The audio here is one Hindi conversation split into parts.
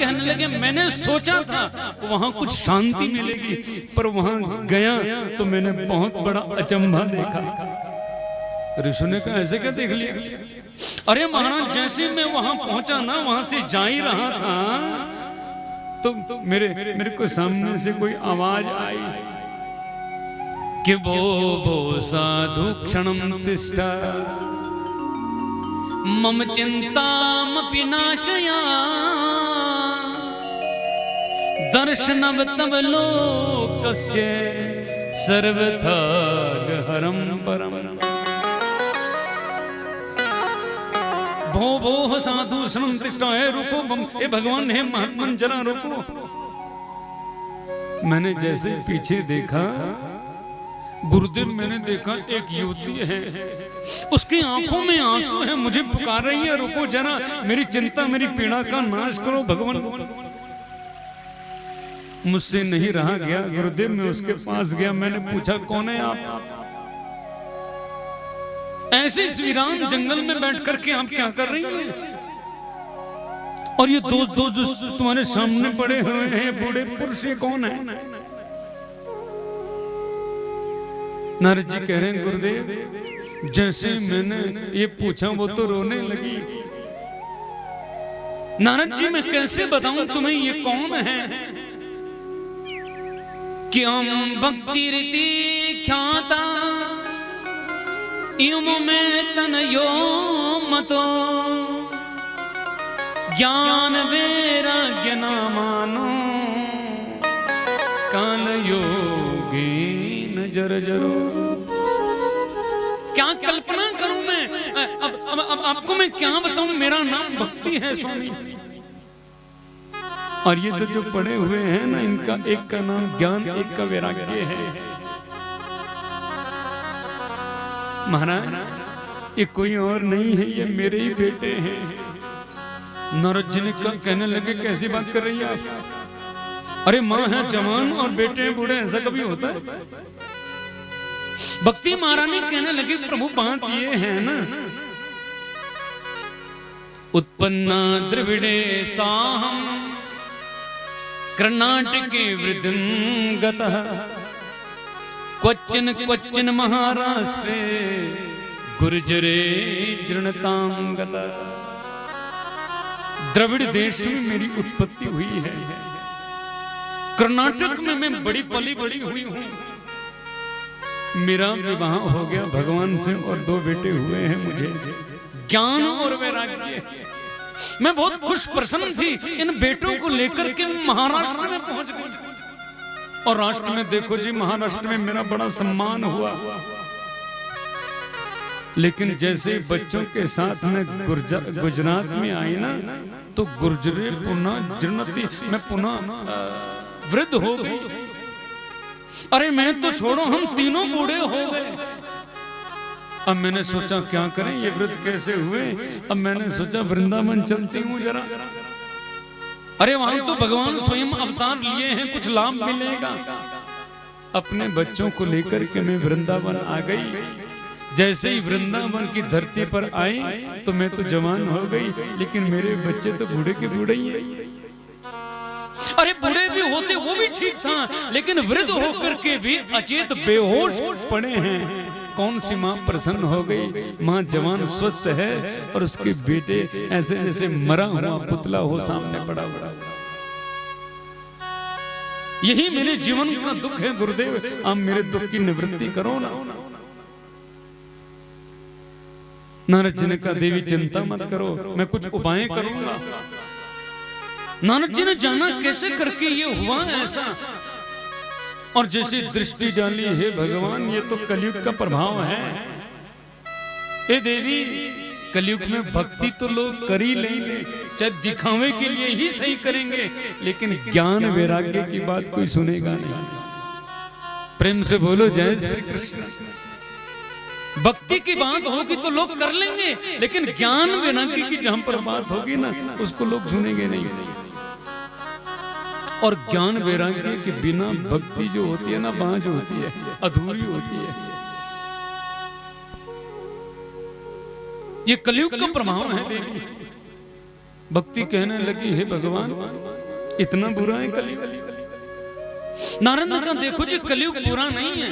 कहने लगे मैंने सोचा था वहां कुछ शांति मिलेगी, पर वहां गया तो मैंने बहुत बड़ा अचंभा देखा। ऋषि ने कहा ऐसे क्या देख लिया? अरे महाराज जैसे मैं वहां पहुंचा ना, वहां से जा ही रहा था तो मेरे को सामने से कोई आवाज आई कि वो साधु क्षणम तिष्ठा मम चिंतामपि नाशया दर्शनव तव लोकस्य सर्वथा हरम परम। भो साधु क्षणम तिष्ठा, है रुको, हे भगवान, हे महात्मन जरा रुको। मैंने जैसे पीछे देखा गुरुदेव, मैंने देखा एक युवती है, उसकी आंखों में आंसू है, मुझे पुकार रही है रुको जरा, मेरी चिंता मेरी पीड़ा का नाश करो भगवान। मुझसे नहीं रहा गया गुरुदेव, मैं उसके पास गया, मैंने पूछा कौन है आप? ऐसे इस वीरान जंगल में बैठ करके आप क्या कर रही हैं? और ये दो जो तुम्हारे सामने पड़े हुए हैं बूढ़े पुरुष, ये कौन है? नारद जी कह रहे हैं गुरुदेव जैसे मैंने ये पूछा वो तो रोने लगी। नारद जी मैं कैसे बताऊं तुम्हें ये कौन है? क्यों भक्ति रीति ख्याता इम में तनयो मतो ज्ञान वैराग्य ना मानो काल योगी नजर जरो। क्या कल्पना करूं मैं? अब आपको मैं क्या बताऊं? मेरा नाम भक्ति है स्वामी, और ये तो जो पड़े हुए हैं ना, इनका एक का नाम ज्ञान, एक का वैराग्य है। महाराज ये कोई और नहीं है, ये मेरे ही बेटे हैं। नारद जी ने कहने लगे कैसी बात कर रही है आप? अरे माँ है जवान और बेटे हैं बूढ़े, ऐसा कभी होता है? भक्ति महारानी कहने लगी प्रभु बात ये है ना, उत्पन्ना द्रविड़े साहम कर्नाटके वृद्धंगतः क्वचिन क्वचिन महाराष्ट्रे गुर्जरे जीर्णतां गतः। द्रविड़ देश में मेरी उत्पत्ति हुई है, कर्नाटक में मैं बड़ी पली बड़ी हुई हूं, मेरा विवाह हो गया भगवान से और 2 बेटे हुए हैं मुझे, ज्ञान और वैराग्य। मैं बहुत खुश प्रसन्न थी, इन बेटों को लेकर के महाराष्ट्र में पहुंच गई। और राष्ट्र में देखो जी, महाराष्ट्र में मेरा बड़ा सम्मान हुआ। लेकिन जैसे बच्चों के साथ में गुजरात में आई ना, तो गुर्जरे पुनः जीर्णति, मैं पुनः वृद्ध हो गई। अरे मैं तो छोड़ो, हम तीनों बूढ़े हो गए। अब मैंने सोचा क्या करें, ये वृद्ध कैसे हुए? अब मैंने सोचा वृंदावन चलती हूँ जरा। अरे वहां तो भगवान स्वयं अवतार लिए हैं, कुछ लाभ मिलेगा। अपने बच्चों को लेकर के मैं वृंदावन आ गई। जैसे ही वृंदावन की धरती पर आई तो मैं तो जवान हो गई, लेकिन मेरे बच्चे तो बूढ़े के बूढ़े ही हैं। अरे बूढ़े भी होते वो भी ठीक था, लेकिन वृद्ध होकर के भी अचेत बेहोश पड़े हैं। कौन सी माँ प्रसन्न हो गई? माँ जवान स्वस्थ है और उसके बेटे ऐसे जैसे मरा हुआ पुतला हो सामने पड़ा हुआ। यही मेरे जीवन का दुख है गुरुदेव, आप मेरे दुख की निवृत्ति करो ना। नारद जी ने कहा देवी चिंता मत करो, मैं कुछ उपाय करूंगा। नारद जी ने जाना कैसे करके ये हुआ ऐसा, और जैसे दृष्टि डाली, हे भगवान ये तो कलयुग का प्रभाव है। हे देवी कलयुग में भक्ति तो लोग कर ही लेंगे, चाहे दिखावे के लिए ही सही करेंगे, लेकिन ज्ञान वैराग्य की बात कोई सुनेगा नहीं। प्रेम से बोलो जय श्री कृष्ण। भक्ति की बात होगी तो लोग कर लेंगे, लेकिन ज्ञान वैराग्य की जहां पर बात होगी ना, उसको लोग सुनेंगे नहीं। और ज्ञान वैराग्य के बिना भक्ति जो होती है ना, बांझ होती है, अधूरी होती है। ये कलयुग का प्रभाव है देवी। भक्ति कहने लगी, हे भगवान इतना बुरा है कलयुग। नारद ने कहा, देखो जी कलयुग बुरा नहीं है,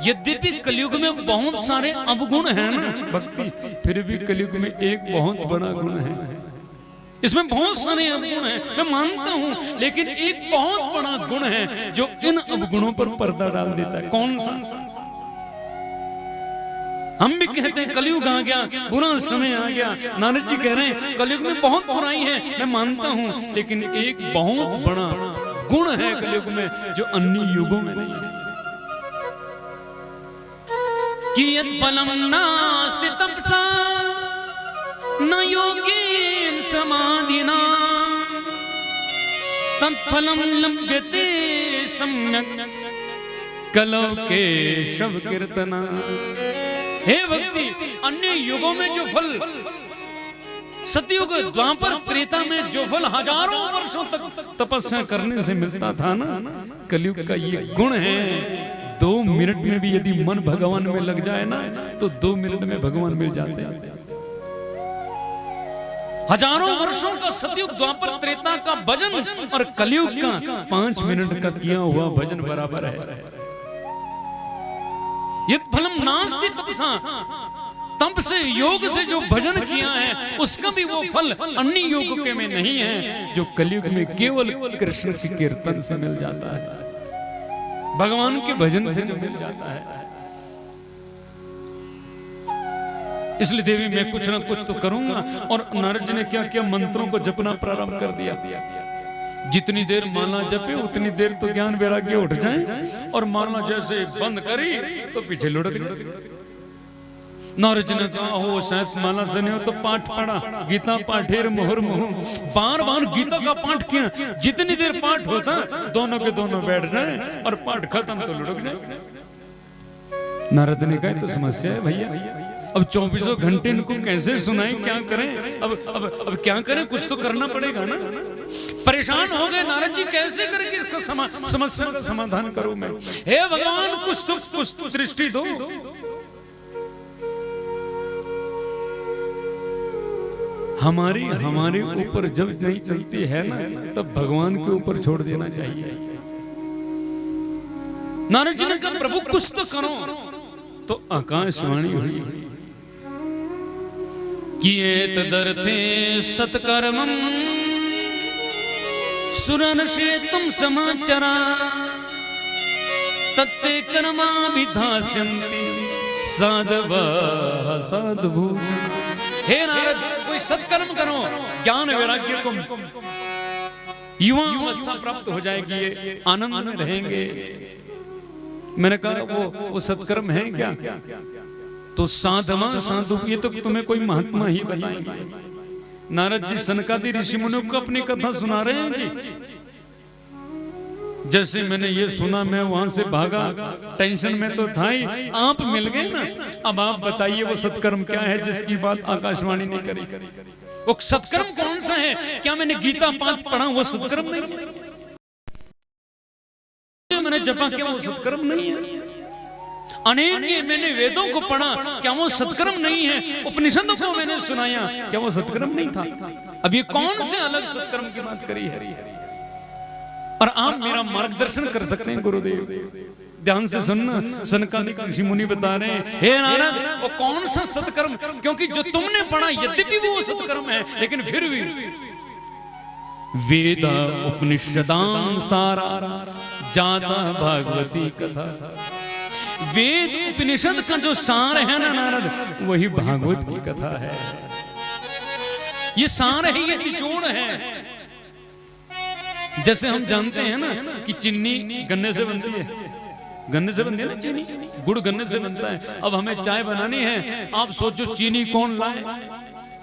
यद्यपि कलयुग में बहुत सारे अवगुण हैं ना भक्ति, फिर भी कलयुग में एक बहुत बड़ा गुण है। इसमें बहुत सारे अवगुण हैं, मैं मानता हूं, लेकिन एक बहुत बड़ा गुण है जो इन अवगुणों पर पर्दा डाल देता है। कौन सा? हम भी कहते हैं कलयुग आ गया, बुरा समय आ गया। नारद जी कह रहे हैं कलयुग में बहुत बुराई है, मैं मानता हूं, लेकिन एक बहुत बड़ा गुण है कलयुग में जो अन्य युगों में नहीं है। कियत् फलं नास्ति तपसा न योगेन समाधिना तत्फलं लभ्यते सम्यक् कलौ केशव कीर्तना। हे भक्ति, अन्य युगों में जो फल, सतयुग द्वापर त्रेता में जो फल हजारों वर्षों तक तपस्या करने से मिलता था ना, कलयुग का ये गुण है। 2 मिनट में भी यदि मन भगवान में लग जाए ना, तो 2 मिनट में भगवान मिल जाते हैं। हजारों वर्षों का सतयुग द्वापर त्रेता का भजन और कलयुग का 5 मिनट का किया हुआ भजन बराबर है। यत् फलं नास्ति तपसा, तप से योग से जो भजन किया है उसका भी वो फल अन्य योग के में नहीं है, जो कलयुग में केवल कृष्ण के कीर्तन से मिल जाता है, भगवान के भजन से जो मिल जाता है। इसलिए देवी मैं कुछ ना कुछ तो करूंगा। और नारद जी ने क्या किया, मंत्रों को जपना प्रारंभ कर दिया। जितनी देर माला जपे उतनी देर तो ज्ञान वैराग्य उठ जाए, और माला जैसे बंद करी तो पीछे लुढ़क गई। नारद जी ने कहा, हो शायद माला से नहीं हो तो पाठ पढ़ा, गीता पाठेर मुहुर मुहुर, बार बार गीता का पाठ किया। जितनी देर पाठ होता दोनों के दोनों बैठ जाए और पाठ खत्म तो लुढ़क जाए। नारद ने कहा, तो समस्या है भैया, अब 24 घंटे इनको कैसे सुनाएं, क्या करें? अब क्या करें, कुछ तो करना पड़ेगा ना। परेशान हो गए नारद जी, कैसे करके इसको समस्या का समाधान करूं मैं? हे भगवान, कुछ तो दृष्टि दो। हमारे ऊपर जब नहीं चलती है ना, तब भगवान के ऊपर छोड़ देना चाहिए। नारद जी ने कहा, प्रभु कुछ तो करो। तो आकाशवाणी हुई, किए तदर्थे सत्कर्मं सुरनशे तुम समाचरा तत्ते कर्मा विधास्यन्ति साधवः साधुभूषण। हे नारद, कोई सत्कर्म करो, ज्ञान वैराग्य को युवा अवस्था प्राप्त हो जाएगी, आनंद में रहेंगे। मैंने कहा वो सत्कर्म है क्या? तो साधवा साधु, ये तो तुम्हें कोई महात्मा ही बताएंगे। नारद जी सनकादि ऋषि मुनियों को अपनी कथा सुना रहे हैं जी। जैसे मैंने ये सुना, मैं वहां से भागा, टेंशन में तो था ही, आप मिल गए ना। अब आप बताइए वो सत्कर्म क्या है जिसकी बात आकाशवाणी नहीं करी? वो सत्कर्म कौन सा है? क्या मैंने गीता पाठ पढ़ा वो सत्कर्म नहीं? मैंने जपा क्या वो सत्कर्म नहीं है? अनेक मैंने वेदों को पढ़ा, क्या वो सत्कर्म नहीं है? उपनिषदों को मैंने सुनाया, क्या वो सत्कर्म नहीं था? अब ये कौन से अलग सत्कर्म की बात करी है? और आप मेरा मार्गदर्शन कर सकते हैं गुरुदेव, ध्यान से सुनना। सनकादिक ऋषि मुनि बता रहे हैं, हे नारद, वो कौन सा सत्कर्म? क्योंकि जो तुमने पढ़ा यद्यपि वो सत्कर्म है, लेकिन फिर भी वेद उपनिषदां सारा जाता भागवती कथा। वेद उपनिषद का जो सार है ना नारद, वही भागवत की कथा है। ये सार है, ये निचोड़ है। जैसे हम जानते हैं ना कि चीनी गन्ने से बनती है, गन्ने से बनती है ना चीनी, गुड़ गन्ने से बनता है। अब हमें चाय बनानी है, आप सोचो चीनी कौन लाए,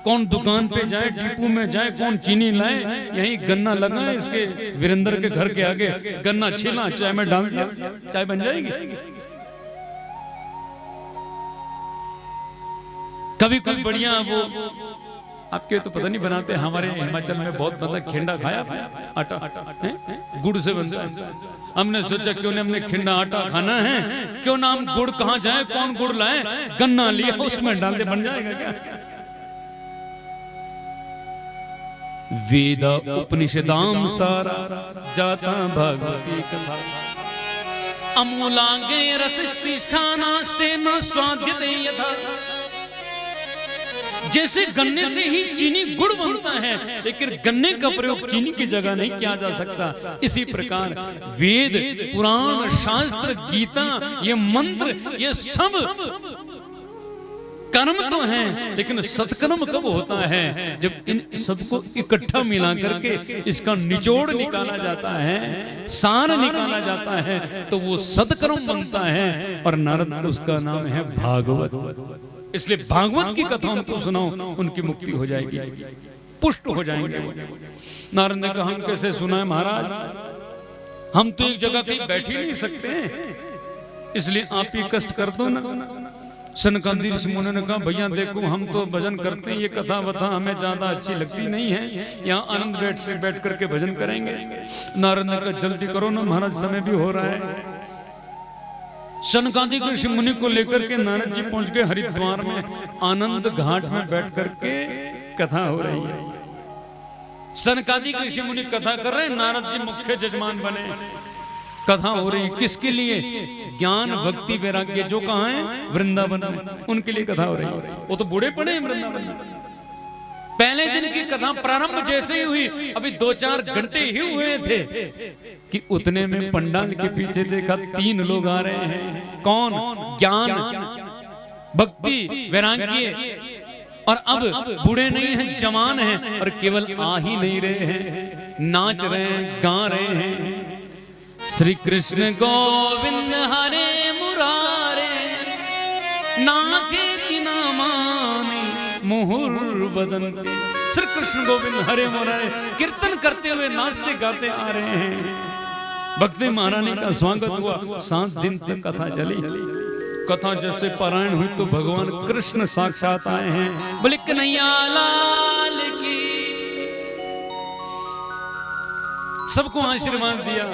कौन दुकान पे जाए, डिपो में जाए, कौन चीनी लाए? यही गन्ना लगा है इसके वीरेंद्र के घर के आगे, गन्ना छीला, चाय में डाल दिया, चाय बन जाएगी। कभी कोई बढ़िया वो आपके तो पता नहीं बनाते, हमारे हिमाचल में बहुत मतलब खिंडा खाया आटा गुड़ से बनता है। हमने सोचा क्यों नहीं हमने खिंडा आटा खाना है, क्यों ना हम गुड़ कहाँ जाए, कौन गुड़ लाए, गन्ना लिया उसमें डाल दे, बन जाएगा क्या? वेद उपनिषदाम सारा जाता भागवती कथा अमूलांगे रसस्तिष्ठानास्ते न स्वाद्यते यथा। जैसे गन्ने से ही चीनी गुड़ बनता है, लेकिन गन्ने का प्रयोग चीनी की जगह नहीं किया जा सकता, इसी प्रकार वेद पुराण शास्त्र गीता ये मंत्र ये सब कर्म तो हैं, लेकिन सत्कर्म कब होता है? जब इन सबको इकट्ठा मिला करके इसका निचोड़ निकाला जाता है, सार निकाला जाता है, तो वो सत्कर्म बनता है। और नारद उसका नाम है भागवत। इसलिए भागवत की कथा उनको सुनाओ, उनकी मुक्ति हो जाएगी, पुष्ट हो जाएंगे। नारद ने कहा हम कैसे सुनाए महाराज, हम तो एक जगह कहीं बैठ ही नहीं सकते, इसलिए आप ही कष्ट कर दो ना। सनकादिक ऋषि मुनि ने कहा भैया देखो हम तो भजन करते हैं, ये कथा वथा हमें ज्यादा अच्छी लगती नहीं है, यहाँ आनंद बैठ करके भजन करेंगे। नारद ने कहा जल्दी करो ना महाराज, समय भी हो रहा है। सनकादिक ऋषि मुनि को लेकर के नारद जी पहुंच गए हरिद्वार में, आनंद घाट में बैठ करके कथा हो रही है। सनकादिक ऋषि मुनि कथा कर रहे हैं, नारद जी मुख्य जजमान बने, कथा हो रही। किसके लिए? ज्ञान भक्ति वैराग्य जो कहाँ है वृंदावन में, उनके लिए कथा हो रही है। वो तो बूढ़े पड़े हैं वृंदावन में। पहले दिन की कथा प्रारंभ जैसे ही हुई, अभी 2-4 घंटे ही हुए थे कि उतने में पंडाल के पीछे देखा 3 लोग आ रहे हैं। कौन? ज्ञान भक्ति वैराग्य, और अब बूढ़े नहीं हैं जवान हैं, और केवल आ ही नहीं रहे हैं, नाच रहे हैं, गा रहे हैं। श्री कृष्ण गोविंद हरे मुरारे नाथेति नामानि मुहुर्वदन्ति। श्री कृष्ण गोविंद हरे मुरारे कीर्तन करते हुए नाचते गाते आ रहे हैं। भक्ति महारानी का स्वागत हुआ, 7 दिन तक कथा चली। कथा जैसे पारायण हुई तो भगवान कृष्ण साक्षात आए हैं। बोले कन्हैया लाल की। सबको आशीर्वाद दिया।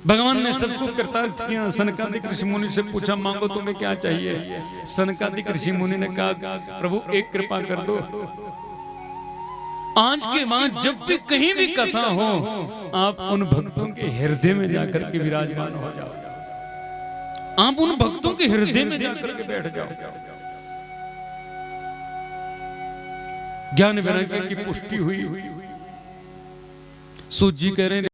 भगवान ने सबको कृतार्थ किया। सनकादिक ऋषि मुनि से पूछा मांगो तुम्हें क्या चाहिए? सनकादिक ऋषि मुनि ने कहा प्रभु एक कृपा कर दो, आज के बाद जब भी कहीं भी कथा हो आप उन भक्तों के हृदय में जाकर के विराजमान हो जाओ, आप उन भक्तों के हृदय में जाकर के बैठ जाओ। ज्ञान वैराग्य की पुष्टि हुई। सूत जी कह रहे